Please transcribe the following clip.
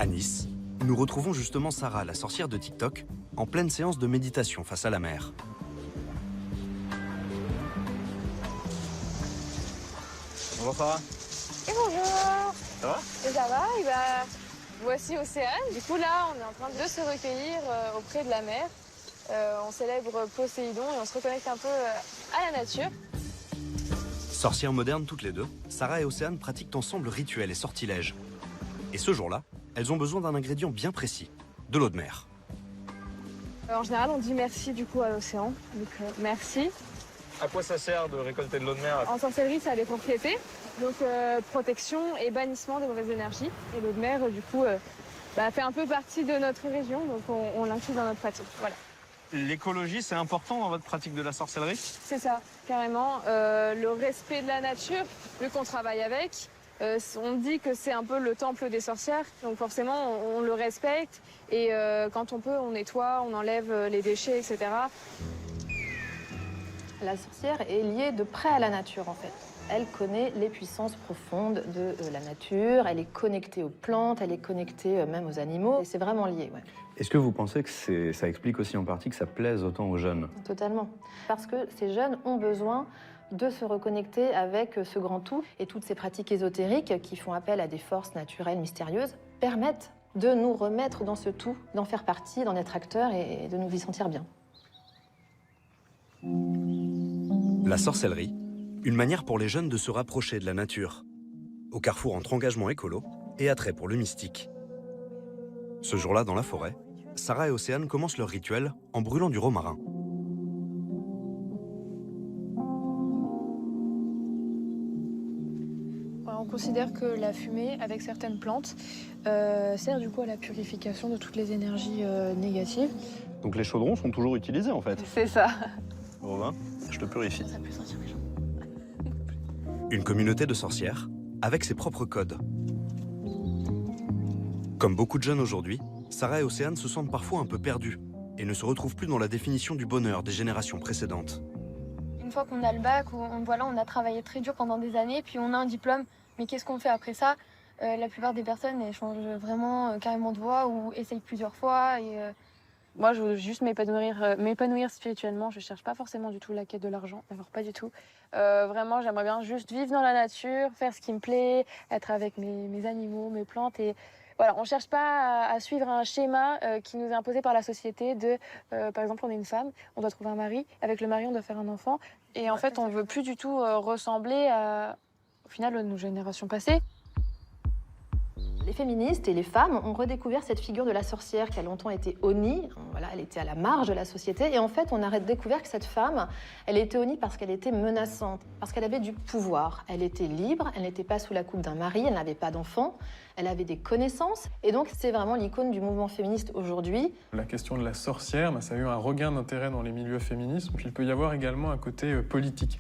À Nice, nous retrouvons justement Sarah, la sorcière de TikTok, en pleine séance de méditation face à la mer. Bonjour Sarah. Et bonjour. Ça va? Et ça va? Et bah, voici Océane. Du coup là, on est en train de se recueillir auprès de la mer. On célèbre Poséidon et on se reconnecte un peu à la nature. Sorcières modernes toutes les deux, Sarah et Océane pratiquent ensemble rituels et sortilèges. Et ce jour-là, elles ont besoin d'un ingrédient bien précis, de l'eau de mer. En général, on dit merci du coup à l'océan. Donc merci. À quoi ça sert de récolter de l'eau de mer? En sorcellerie, ça a des propriétés. Donc protection et bannissement des mauvaises énergies. Et l'eau de mer, du coup, fait un peu partie de notre région. Donc on l'inclut dans notre pratique. Voilà. L'écologie, c'est important dans votre pratique de la sorcellerie? C'est ça, carrément. Le respect de la nature, vu qu'on travaille avec. On dit que c'est un peu le temple des sorcières, donc forcément on le respecte et quand on peut on nettoie, on enlève les déchets, etc. La sorcière est liée de près à la nature en fait. Elle connaît les puissances profondes de la nature, elle est connectée aux plantes, elle est connectée même aux animaux, et c'est vraiment lié. Ouais. Est-ce que vous pensez que ça explique aussi en partie que ça plaise autant aux jeunes? Totalement. Parce que ces jeunes ont besoin de se reconnecter avec ce grand tout. Et toutes ces pratiques ésotériques qui font appel à des forces naturelles mystérieuses permettent de nous remettre dans ce tout, d'en faire partie, d'en être acteur et de nous y sentir bien. La sorcellerie, une manière pour les jeunes de se rapprocher de la nature, au carrefour entre engagement écolo et attrait pour le mystique. Ce jour-là, dans la forêt, Sarah et Océane commencent leur rituel en brûlant du romarin. On considère que la fumée, avec certaines plantes, sert du coup à la purification de toutes les énergies négatives. Donc les chaudrons sont toujours utilisés en fait. C'est ça. Romain, je te purifie. Ça peut sortir les gens. Une communauté de sorcières avec ses propres codes. Comme beaucoup de jeunes aujourd'hui, Sarah et Océane se sentent parfois un peu perdus et ne se retrouvent plus dans la définition du bonheur des générations précédentes. Une fois qu'on a le bac, on a travaillé très dur pendant des années, puis on a un diplôme, mais qu'est-ce qu'on fait après ça? La plupart des personnes elles changent vraiment carrément de voie ou essayent plusieurs fois. Moi, je veux juste m'épanouir spirituellement. Je cherche pas forcément du tout la quête de l'argent, alors pas du tout. Vraiment, j'aimerais bien juste vivre dans la nature, faire ce qui me plaît, être avec mes animaux, mes plantes. Et voilà, on cherche pas à suivre un schéma qui nous est imposé par la société de, par exemple, on est une femme, on doit trouver un mari. Avec le mari, on doit faire un enfant. Et en fait, on veut plus du tout ressembler au final, nos générations passées. Les féministes et les femmes ont redécouvert cette figure de la sorcière qui a longtemps été honnie. Voilà, elle était à la marge de la société. Et en fait, on a découvert que cette femme, elle était honnie parce qu'elle était menaçante, parce qu'elle avait du pouvoir. Elle était libre, elle n'était pas sous la coupe d'un mari, elle n'avait pas d'enfant, elle avait des connaissances. Et donc, c'est vraiment l'icône du mouvement féministe aujourd'hui. La question de la sorcière, ça a eu un regain d'intérêt dans les milieux féministes. Puis il peut y avoir également un côté politique.